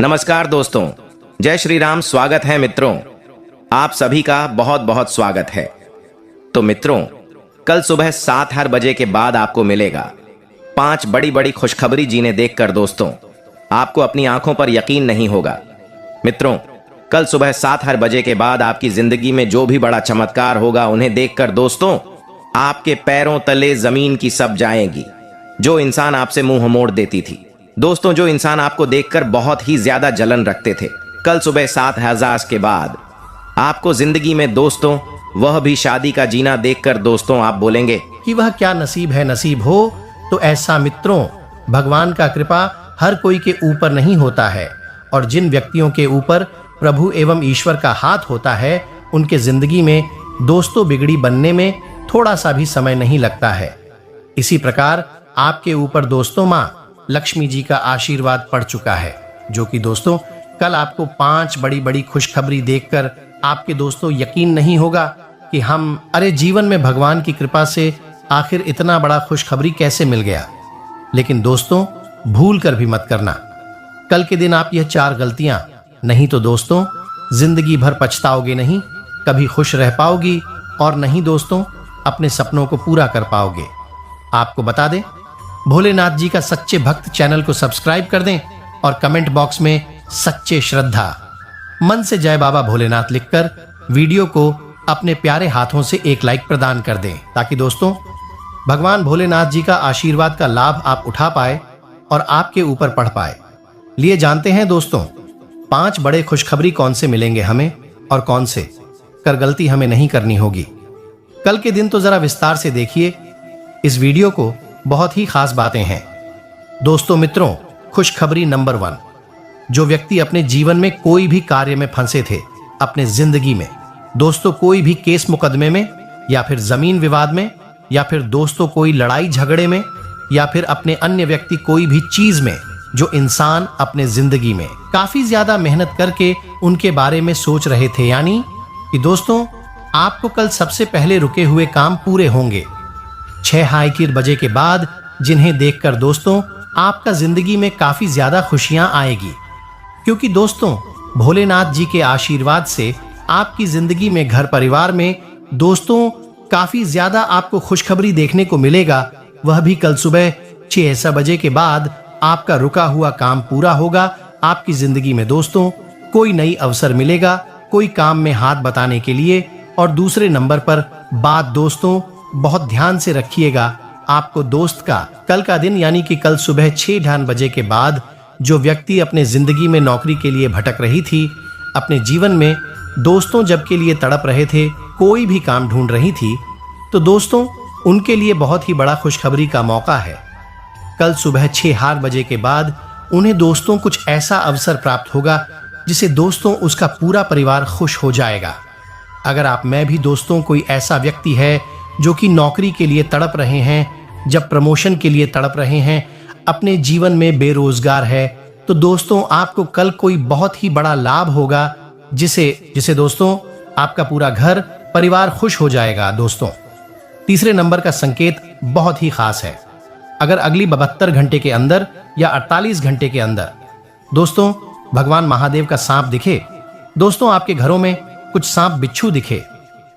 नमस्कार दोस्तों, जय श्री राम। स्वागत है मित्रों, आप सभी का बहुत बहुत स्वागत है। तो मित्रों, कल सुबह 7 हर बजे के बाद आपको मिलेगा 5 बड़ी बड़ी खुशखबरी जिन्हें देखकर दोस्तों आपको अपनी आंखों पर यकीन नहीं होगा। मित्रों, कल सुबह 7 हर बजे के बाद आपकी जिंदगी में जो भी बड़ा चमत्कार होगा उन्हें देखकर दोस्तों आपके पैरों तले जमीन की सब जाएगी। जो इंसान आपसे मुंह मोड़ देती थी दोस्तों, जो इंसान आपको देखकर बहुत ही ज्यादा जलन रखते थे, कल सुबह 7 हजार के बाद आपको जिंदगी में दोस्तों वह भी शादी का जीना देखकर दोस्तों आप बोलेंगे कि वह क्या नसीब है। नसीब हो तो ऐसा मित्रों, भगवान का कृपा हर कोई के ऊपर नहीं होता है, और जिन व्यक्तियों के ऊपर प्रभु एवं ईश्वर का हाथ होता है उनके जिंदगी में दोस्तों बिगड़ी बनने में थोड़ा सा भी समय नहीं लगता है। इसी प्रकार आपके ऊपर दोस्तों माँ लक्ष्मी जी का आशीर्वाद पड़ चुका है, जो कि दोस्तों कल आपको 5 बड़ी बड़ी खुशखबरी देखकर आपके दोस्तों यकीन नहीं होगा कि अरे जीवन में भगवान की कृपा से आखिर इतना बड़ा खुशखबरी कैसे मिल गया। लेकिन दोस्तों भूल कर भी मत करना कल के दिन आप यह 4 गलतियां, नहीं तो दोस्तों जिंदगी भर पछताओगे नहीं, कभी खुश रह पाओगी और नहीं दोस्तों अपने सपनों को पूरा कर पाओगे। आपको बता दें, भोलेनाथ जी का सच्चे भक्त चैनल को सब्सक्राइब कर दें और कमेंट बॉक्स में सच्चे श्रद्धा मन से जय बाबा भोलेनाथ लिखकर वीडियो को अपने प्यारे हाथों से एक लाइक प्रदान कर दें, ताकि दोस्तों भगवान भोलेनाथ जी का आशीर्वाद का लाभ आप उठा पाए और आपके ऊपर पड़ पाए। लिए जानते हैं दोस्तों 5 बड़े खुशखबरी कौन से मिलेंगे हमें और कौन से कर गलती हमें नहीं करनी होगी। कल के दिन तो जरा विस्तार से देखिए इस वीडियो को, बहुत ही खास बातें हैं दोस्तों। मित्रों, खुशखबरी नंबर 1, जो व्यक्ति अपने जीवन में कोई भी कार्य में फंसे थे, अपने जिंदगी में दोस्तों कोई भी केस मुकदमे में या फिर जमीन विवाद में या फिर दोस्तों कोई लड़ाई झगड़े में या फिर अपने अन्य व्यक्ति कोई भी चीज में, जो इंसान अपने जिंदगी में काफी ज्यादा मेहनत करके उनके बारे में सोच रहे थे, यानी कि दोस्तों आपको कल सबसे पहले रुके हुए काम पूरे होंगे 6 बजे के बाद, जिन्हें देखकर दोस्तों आपका जिंदगी में काफी ज्यादा खुशियां आएगी, क्योंकि दोस्तों भोलेनाथ जी के आशीर्वाद से आपकी जिंदगी में घर परिवार में दोस्तों काफी ज्यादा आपको खुशखबरी देखने को मिलेगा। वह भी कल सुबह 6 बजे के बाद आपका रुका हुआ काम पूरा होगा। आपकी जिंदगी में दोस्तों कोई नई अवसर मिलेगा, कोई काम में हाथ बटाने के लिए। और दूसरे नंबर पर बात दोस्तों बहुत ध्यान से रखिएगा, आपको दोस्त का कल का दिन यानी कि कल सुबह 6 बजे के बाद जो व्यक्ति अपने जिंदगी में नौकरी के लिए भटक रही थी, अपने जीवन में दोस्तों जब के लिए तड़प रहे थे, कोई भी काम ढूंढ रही थी, तो दोस्तों उनके लिए बहुत ही बड़ा खुशखबरी का मौका है। कल सुबह 6 बजे के बाद उन्हें दोस्तों कुछ ऐसा अवसर प्राप्त होगा जिसे दोस्तों उसका पूरा परिवार खुश हो जाएगा। अगर आप में भी दोस्तों कोई ऐसा व्यक्ति है जो कि नौकरी के लिए तड़प रहे हैं, जब प्रमोशन के लिए तड़प रहे हैं, अपने जीवन में बेरोजगार है, तो दोस्तों आपको कल कोई बहुत ही बड़ा लाभ होगा जिसे दोस्तों आपका पूरा घर परिवार खुश हो जाएगा। दोस्तों तीसरे नंबर का संकेत बहुत ही खास है। अगर अगली 72 घंटे के अंदर या 48 घंटे के अंदर दोस्तों भगवान महादेव का सांप दिखे, दोस्तों आपके घरों में कुछ सांप बिच्छू दिखे,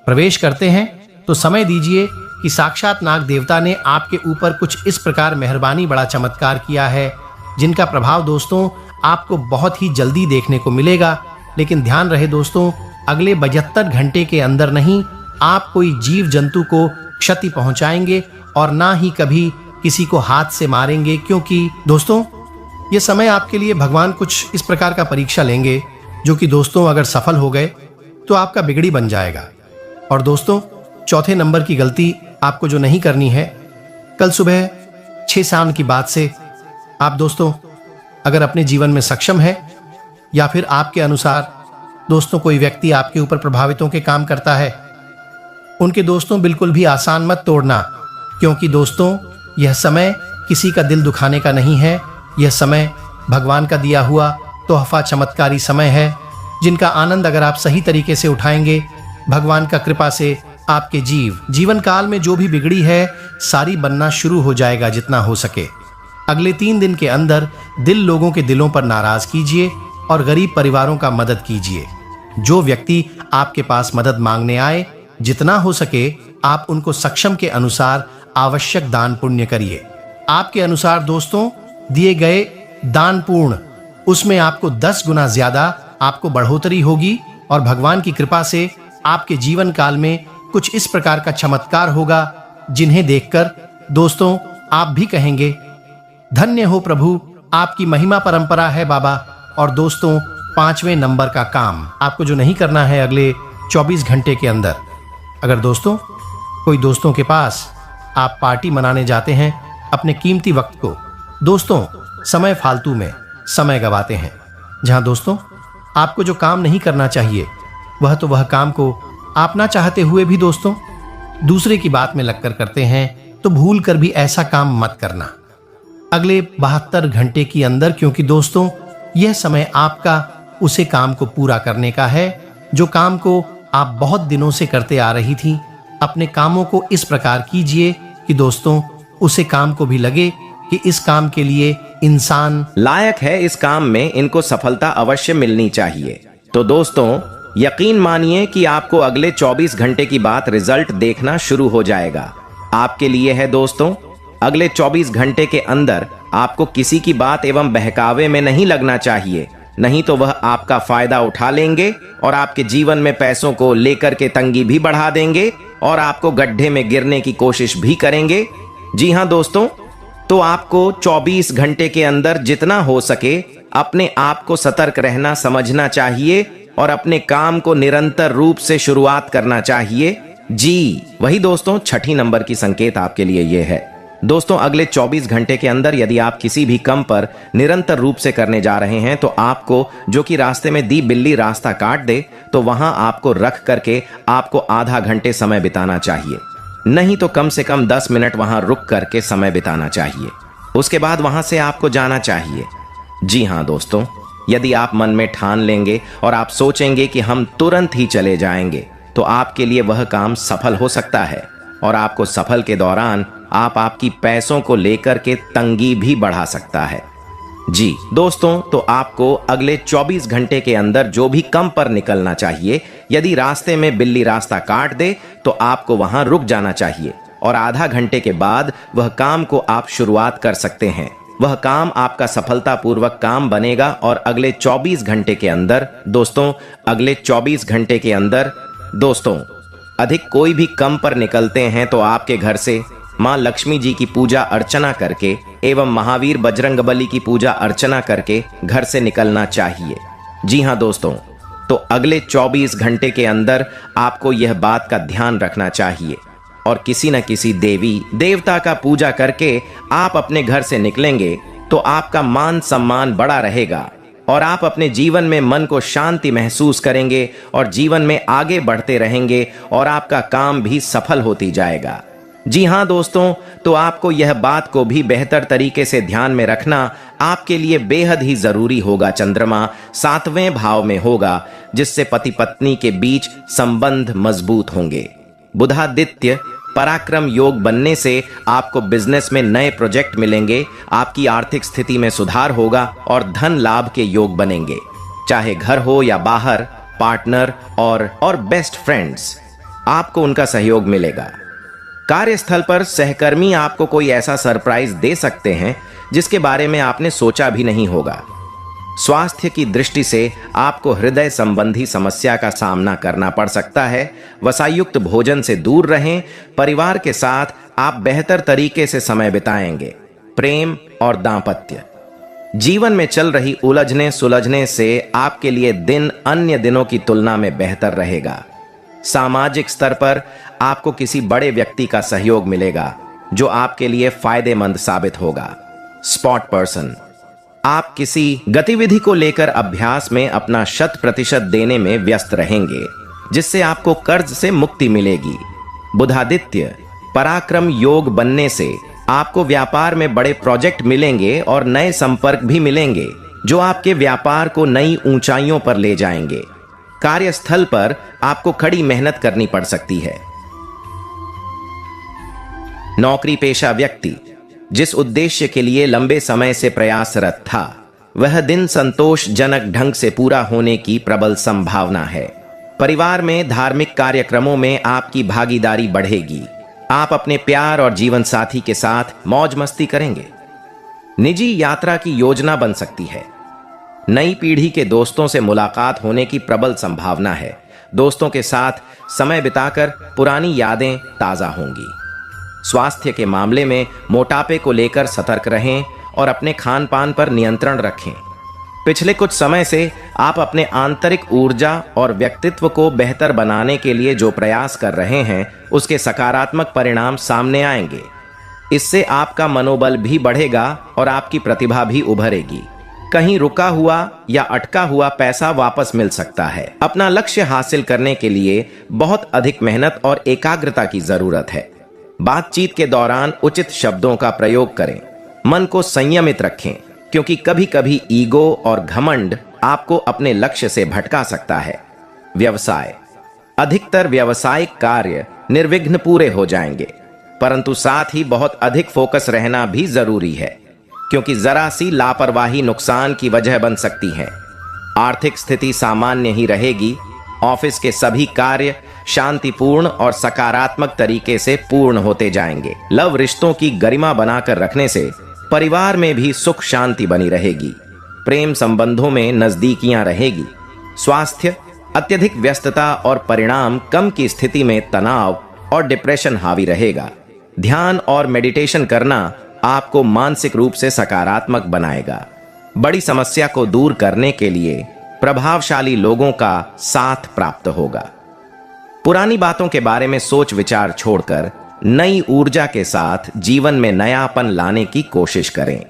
प्रवेश करते हैं, तो समझ दीजिए कि साक्षात नाग देवता ने आपके ऊपर कुछ इस प्रकार मेहरबानी बड़ा चमत्कार किया है, जिनका प्रभाव दोस्तों आपको बहुत ही जल्दी देखने को मिलेगा। लेकिन ध्यान रहे दोस्तों, अगले 72 घंटे के अंदर नहीं आप कोई जीव जंतु को क्षति पहुंचाएंगे और ना ही कभी किसी को हाथ से मारेंगे, क्योंकि दोस्तों ये समय आपके लिए भगवान कुछ इस प्रकार का परीक्षा लेंगे, जो कि दोस्तों अगर सफल हो गए तो आपका बिगड़ी बन जाएगा। और दोस्तों चौथे नंबर की गलती आपको जो नहीं करनी है, कल सुबह 6 की बात से आप दोस्तों अगर अपने जीवन में सक्षम है या फिर आपके अनुसार दोस्तों कोई व्यक्ति आपके ऊपर प्रभावितों के काम करता है, उनके दोस्तों बिल्कुल भी आसान मत तोड़ना, क्योंकि दोस्तों यह समय किसी का दिल दुखाने का नहीं है। यह समय भगवान का दिया हुआ तोहफा चमत्कारी समय है, जिनका आनंद अगर आप सही तरीके से उठाएंगे, भगवान का कृपा से आपके जीवन काल में जो भी बिगड़ी है सारी बनना शुरू हो जाएगा जितना हो सके। अगले 3 दिन के अंदर दिल लोगों के दिलों पर नाराज कीजिए और गरीब परिवारों का मदद कीजिए। जो व्यक्ति आपके पास मदद मांगने आए, जितना हो सके आप उनको सक्षम के अनुसार आवश्यक दान पुण्य करिए। आपके अनुसार दोस्तों, दिए गए दान पूर्ण, उसमें आपको 10 गुना ज्यादा आपको बढ़ोतरी होगी और भगवान की कृपा से आपके जीवन काल में कुछ इस प्रकार का चमत्कार होगा जिन्हें देखकर दोस्तों आप भी कहेंगे, धन्य हो प्रभु, आपकी महिमा परंपरा है बाबा। और दोस्तों, 5वें नंबर का काम आपको जो नहीं करना है अगले 24 घंटे के अंदर, अगर दोस्तों कोई दोस्तों के पास आप पार्टी मनाने जाते हैं, अपने कीमती वक्त को दोस्तों समय फालतू में समय गवाते हैं, जहां दोस्तों आपको जो काम नहीं करना चाहिए वह काम को आप ना चाहते हुए भी दोस्तों दूसरे की बात में लगकर करते हैं, तो भूल कर भी ऐसा काम मत करना अगले 72 घंटे के अंदर, क्योंकि दोस्तों यह समय आपका उसे काम को पूरा करने का है जो काम को आप बहुत दिनों से करते आ रही थी। अपने कामों को इस प्रकार कीजिए कि दोस्तों उसे काम को भी लगे कि इस काम के लिए इंसान लायक है, इस काम में इनको सफलता अवश्य मिलनी चाहिए। तो दोस्तों यकीन मानिए कि आपको अगले 24 घंटे की बात रिजल्ट देखना शुरू हो जाएगा। आपके लिए है दोस्तों, अगले 24 घंटे के अंदर आपको किसी की बात एवं बहकावे में नहीं लगना चाहिए, नहीं तो वह आपका फायदा उठा लेंगे और आपके जीवन में पैसों को लेकर के तंगी भी बढ़ा देंगे और आपको गड्ढे में गिरने की कोशिश भी करेंगे। जी हां दोस्तों, तो आपको 24 घंटे के अंदर जितना हो सके अपने आप को सतर्क रहना समझना चाहिए और अपने काम को निरंतर रूप से शुरुआत करना चाहिए। जी वही दोस्तों, 6 नंबर की संकेत आपके लिए यह है। दोस्तों अगले 24 घंटे के अंदर यदि आप किसी भी काम पर निरंतर रूप से करने जा रहे हैं, तो आपको जो कि रास्ते में दी बिल्ली रास्ता काट दे, तो वहां आपको रख करके आपको आधा घंटे समय बिताना चाहिए, नहीं तो कम से कम 10 मिनट वहां रुक करके समय बिताना चाहिए। उसके बाद वहां से आपको जाना चाहिए। जी हां दोस्तों, यदि आप मन में ठान लेंगे और आप सोचेंगे कि हम तुरंत ही चले जाएंगे, तो आपके लिए वह काम सफल हो सकता है और आपको सफल के दौरान आपकी पैसों को लेकर के तंगी भी बढ़ा सकता है। जी दोस्तों, तो आपको अगले 24 घंटे के अंदर जो भी काम पर निकलना चाहिए, यदि रास्ते में बिल्ली रास्ता काट दे तो आपको वहां रुक जाना चाहिए और आधा घंटे के बाद वह काम को आप शुरुआत कर सकते हैं। वह काम आपका सफलतापूर्वक काम बनेगा और अगले 24 घंटे के अंदर दोस्तों, अगले 24 घंटे के अंदर दोस्तों अधिक कोई भी काम पर निकलते हैं तो आपके घर से मां लक्ष्मी जी की पूजा अर्चना करके एवं महावीर बजरंगबली की पूजा अर्चना करके घर से निकलना चाहिए। जी हां दोस्तों, तो अगले 24 घंटे के अंदर आपको यह बात का ध्यान रखना चाहिए और किसी न किसी देवी देवता का पूजा करके आप अपने घर से निकलेंगे तो आपका मान सम्मान बड़ा रहेगा और आप अपने जीवन में मन को शांति महसूस करेंगे और जीवन में आगे बढ़ते रहेंगे और आपका काम भी सफल होती जाएगा। जी हां दोस्तों, तो आपको यह बात को भी बेहतर तरीके से ध्यान में रखना आपके लिए बेहद ही जरूरी होगा। चंद्रमा 7वें भाव में होगा, जिससे पति पत्नी के बीच संबंध मजबूत होंगे। बुधादित्य पराक्रम योग बनने से आपको बिजनेस में नए प्रोजेक्ट मिलेंगे, आपकी आर्थिक स्थिति में सुधार होगा और धन लाभ के योग बनेंगे। चाहे घर हो या बाहर, पार्टनर और बेस्ट फ्रेंड्स, आपको उनका सहयोग मिलेगा। कार्यस्थल पर सहकर्मी आपको कोई ऐसा सरप्राइज दे सकते हैं जिसके बारे में आपने सोचा भी नहीं होगा। स्वास्थ्य की दृष्टि से आपको हृदय संबंधी समस्या का सामना करना पड़ सकता है। वसायुक्त भोजन से दूर रहें। परिवार के साथ आप बेहतर तरीके से समय बिताएंगे। प्रेम और दांपत्य जीवन में चल रही उलझने सुलझने से आपके लिए दिन अन्य दिनों की तुलना में बेहतर रहेगा। सामाजिक स्तर पर आपको किसी बड़े व्यक्ति का सहयोग मिलेगा जो आपके लिए फायदेमंद साबित होगा। स्पॉट पर्सन, आप किसी गतिविधि को लेकर अभ्यास में अपना 100% देने में व्यस्त रहेंगे, जिससे आपको कर्ज से मुक्ति मिलेगी। बुधादित्य पराक्रम योग बनने से आपको व्यापार में बड़े प्रोजेक्ट मिलेंगे और नए संपर्क भी मिलेंगे जो आपके व्यापार को नई ऊंचाइयों पर ले जाएंगे। कार्यस्थल पर आपको कड़ी मेहनत करनी पड़ सकती है। नौकरी पेशा व्यक्ति जिस उद्देश्य के लिए लंबे समय से प्रयासरत था, वह दिन संतोषजनक ढंग से पूरा होने की प्रबल संभावना है। परिवार में धार्मिक कार्यक्रमों में आपकी भागीदारी बढ़ेगी। आप अपने प्यार और जीवन साथी के साथ मौज मस्ती करेंगे। निजी यात्रा की योजना बन सकती है। नई पीढ़ी के दोस्तों से मुलाकात होने की प्रबल संभावना है। दोस्तों के साथ समय बिताकर पुरानी यादें ताजा होंगी। स्वास्थ्य के मामले में मोटापे को लेकर सतर्क रहें और अपने खान पान पर नियंत्रण रखें। पिछले कुछ समय से आप अपने आंतरिक ऊर्जा और व्यक्तित्व को बेहतर बनाने के लिए जो प्रयास कर रहे हैं, उसके सकारात्मक परिणाम सामने आएंगे। इससे आपका मनोबल भी बढ़ेगा और आपकी प्रतिभा भी उभरेगी। कहीं रुका हुआ या अटका हुआ पैसा वापस मिल सकता है। अपना लक्ष्य हासिल करने के लिए बहुत अधिक मेहनत और एकाग्रता की जरूरत है। बातचीत के दौरान उचित शब्दों का प्रयोग करें। मन को संयमित रखें, क्योंकि कभी कभी ईगो और घमंड आपको अपने लक्ष्य से भटका सकता है। व्यवसाय, अधिकतर व्यावसायिक कार्य निर्विघ्न पूरे हो जाएंगे, परंतु साथ ही बहुत अधिक फोकस रहना भी जरूरी है, क्योंकि जरा सी लापरवाही नुकसान की वजह बन सकती है। आर्थिक स्थिति सामान्य ही रहेगी। ऑफिस के सभी कार्य शांतिपूर्ण और सकारात्मक तरीके से पूर्ण होते जाएंगे। लव रिश्तों की गरिमा बनाकर रखने से परिवार में भी सुख शांति बनी रहेगी। प्रेम संबंधों में नजदीकियां रहेगी। स्वास्थ्य, अत्यधिक व्यस्तता और परिणाम कम की स्थिति में तनाव और डिप्रेशन हावी रहेगा। ध्यान और मेडिटेशन करना आपको मानसिक रूप से सकारात्मक बनाएगा। बड़ी समस्या को दूर करने के लिए प्रभावशाली लोगों का साथ प्राप्त होगा। पुरानी बातों के बारे में सोच विचार छोड़कर नई ऊर्जा के साथ जीवन में नयापन लाने की कोशिश करें।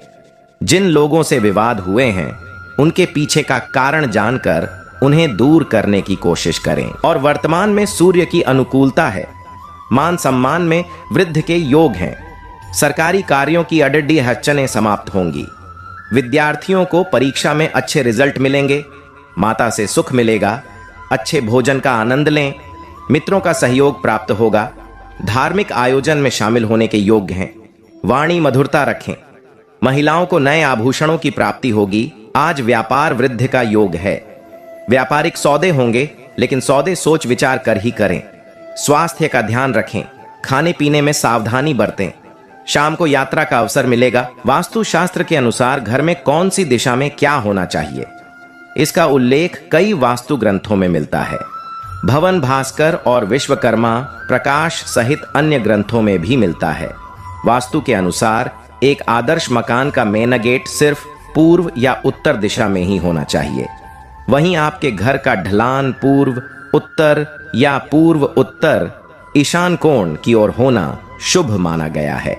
जिन लोगों से विवाद हुए हैं, उनके पीछे का कारण जानकर उन्हें दूर करने की कोशिश करें। और वर्तमान में सूर्य की अनुकूलता है। मान सम्मान में वृद्धि के योग हैं। सरकारी कार्यों की अडड्डी हच्चनें समाप्त होंगी। विद्यार्थियों को परीक्षा में अच्छे रिजल्ट मिलेंगे। माता से सुख मिलेगा। अच्छे भोजन का आनंद लें। मित्रों का सहयोग प्राप्त होगा। धार्मिक आयोजन में शामिल होने के योग्य हैं। वाणी मधुरता रखें। महिलाओं को नए आभूषणों की प्राप्ति होगी। आज व्यापार वृद्धि का योग है। व्यापारिक सौदे होंगे, लेकिन सौदे सोच विचार कर ही करें। स्वास्थ्य का ध्यान रखें। खाने पीने में सावधानी बरतें। शाम को यात्रा का अवसर मिलेगा। वास्तुशास्त्र के अनुसार घर में कौन सी दिशा में क्या होना चाहिए, इसका उल्लेख कई वास्तु ग्रंथों में मिलता है। भवन भास्कर और विश्वकर्मा प्रकाश सहित अन्य ग्रंथों में भी मिलता है। वास्तु के अनुसार एक आदर्श मकान का मेन गेट सिर्फ पूर्व या उत्तर दिशा में ही होना चाहिए। वहीं आपके घर का ढलान पूर्व, उत्तर या पूर्व उत्तर, ईशान कोण की ओर होना शुभ माना गया है।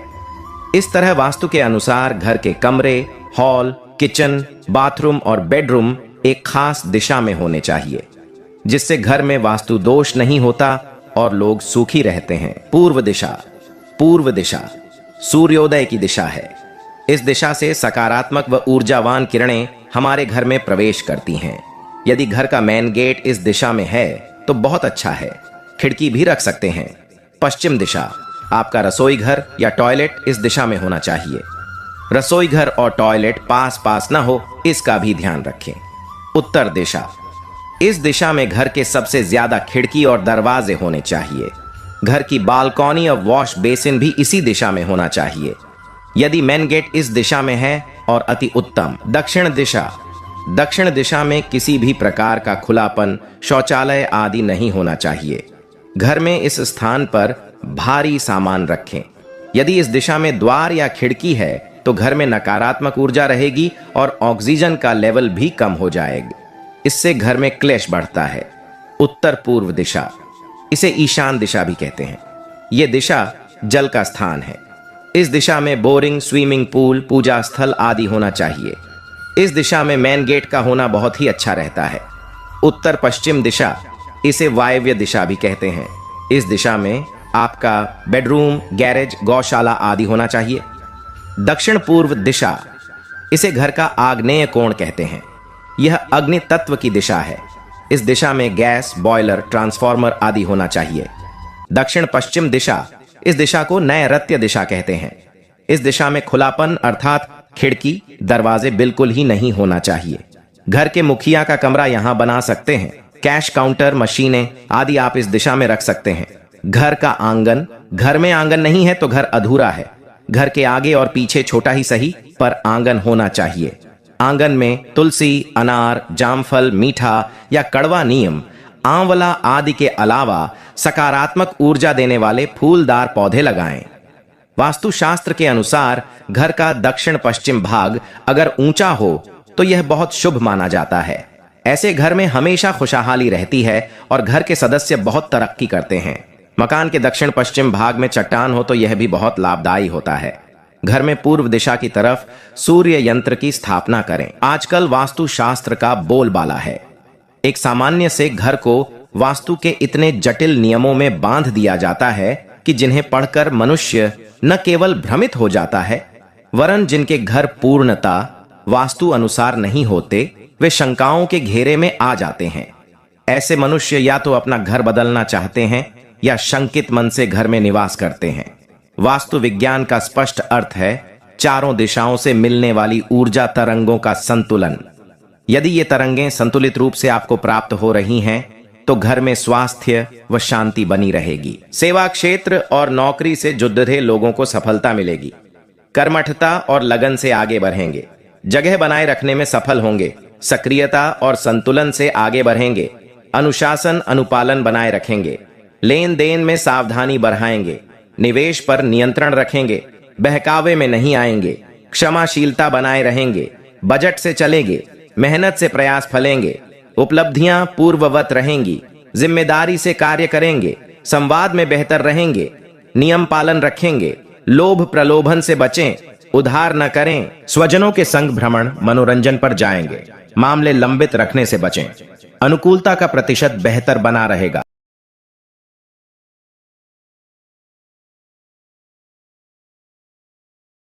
इस तरह वास्तु के अनुसार घर के कमरे, हॉल, किचन, बाथरूम और बेडरूम एक खास दिशा में होने चाहिए, जिससे घर में वास्तु दोष नहीं होता और लोग सुखी रहते हैं। पूर्व दिशा सूर्योदय की दिशा है। इस दिशा से सकारात्मक व ऊर्जावान किरणें हमारे घर में प्रवेश करती हैं। यदि घर का मेन गेट इस दिशा में है तो बहुत अच्छा है। खिड़की भी रख सकते हैं। पश्चिम दिशा, आपका रसोई घर या टॉयलेट इस दिशा में होना चाहिए। रसोई घर और टॉयलेट पास पास ना हो, इसका भी ध्यान रखें। उत्तर दिशा, इस दिशा में घर के सबसे ज्यादा खिड़की और दरवाजे होने चाहिए। घर की बालकनी और वॉश बेसिन भी इसी दिशा में होना चाहिए। यदि मेन गेट इस दिशा में है और अति उत्तम। दक्षिण दिशा में किसी भी प्रकार का खुलापन, शौचालय आदि नहीं होना चाहिए। घर में इस स्थान पर भारी सामान रखें। यदि इस दिशा में द्वार या खिड़की है तो घर में नकारात्मक ऊर्जा रहेगी और ऑक्सीजन का लेवल भी कम हो जाएगा। इससे घर में क्लेश बढ़ता है। उत्तर पूर्व दिशा, इसे ईशान दिशा भी कहते हैं। यह दिशा जल का स्थान है। इस दिशा में बोरिंग, स्विमिंग पूल, पूजा स्थल आदि होना चाहिए। इस दिशा में मेन गेट का होना बहुत ही अच्छा रहता है। उत्तर पश्चिम दिशा, इसे वायव्य दिशा भी कहते हैं। इस दिशा में आपका बेडरूम, गैरेज, गौशाला आदि होना चाहिए। दक्षिण पूर्व दिशा, इसे घर का आग्नेय कोण कहते हैं। यह अग्नि तत्व की दिशा है। इस दिशा में गैस, बॉयलर, ट्रांसफार्मर आदि होना चाहिए। दक्षिण पश्चिम दिशा, इस दिशा को नैऋत्य दिशा कहते हैं। इस दिशा में खुलापन अर्थात खिड़की दरवाजे बिल्कुल ही नहीं होना चाहिए। घर के मुखिया का कमरा यहाँ बना सकते हैं। कैश काउंटर, मशीनें आदि आप इस दिशा में रख सकते हैं। घर का आंगन, घर में आंगन नहीं है तो घर अधूरा है। घर के आगे और पीछे छोटा ही सही पर आंगन होना चाहिए। आंगन में तुलसी, अनार, जामफल, मीठा या कड़वा नीम, आंवला आदि के अलावा सकारात्मक ऊर्जा देने वाले फूलदार पौधे लगाएं। वास्तुशास्त्र के अनुसार घर का दक्षिण पश्चिम भाग अगर ऊंचा हो तो यह बहुत शुभ माना जाता है। ऐसे घर में हमेशा खुशहाली रहती है और घर के सदस्य बहुत तरक्की करते हैं। मकान के दक्षिण पश्चिम भाग में चट्टान हो तो यह भी बहुत लाभदायी होता है। घर में पूर्व दिशा की तरफ सूर्य यंत्र की स्थापना करें। आजकल वास्तुशास्त्र का बोलबाला है। एक सामान्य से घर को वास्तु के इतने जटिल नियमों में बांध दिया जाता है कि जिन्हें पढ़कर मनुष्य न केवल भ्रमित हो जाता है, वरन जिनके घर पूर्णता वास्तु अनुसार नहीं होते, वे शंकाओं के घेरे में आ जाते हैं। ऐसे मनुष्य या तो अपना घर बदलना चाहते हैं या शंकित मन से घर में निवास करते हैं। वास्तु विज्ञान का स्पष्ट अर्थ है चारों दिशाओं से मिलने वाली ऊर्जा तरंगों का संतुलन। यदि ये तरंगें संतुलित रूप से आपको प्राप्त हो रही हैं तो घर में स्वास्थ्य व शांति बनी रहेगी। सेवा क्षेत्र और नौकरी से जुड़ रहे लोगों को सफलता मिलेगी। कर्मठता और लगन से आगे बढ़ेंगे। जगह बनाए रखने में सफल होंगे। सक्रियता और संतुलन से आगे बढ़ेंगे। अनुशासन, अनुपालन बनाए रखेंगे। लेन देन में सावधानी बढ़ाएंगे। निवेश पर नियंत्रण रखेंगे। बहकावे में नहीं आएंगे। क्षमाशीलता बनाए रहेंगे। बजट से चलेंगे। मेहनत से प्रयास फलेंगे। उपलब्धियां पूर्ववत रहेंगी। जिम्मेदारी से कार्य करेंगे। संवाद में बेहतर रहेंगे। नियम पालन रखेंगे। लोभ प्रलोभन से बचें। उधार न करें। स्वजनों के संग भ्रमण, मनोरंजन पर जाएंगे। मामले लंबित रखने से बचें। अनुकूलता का प्रतिशत बेहतर बना रहेगा।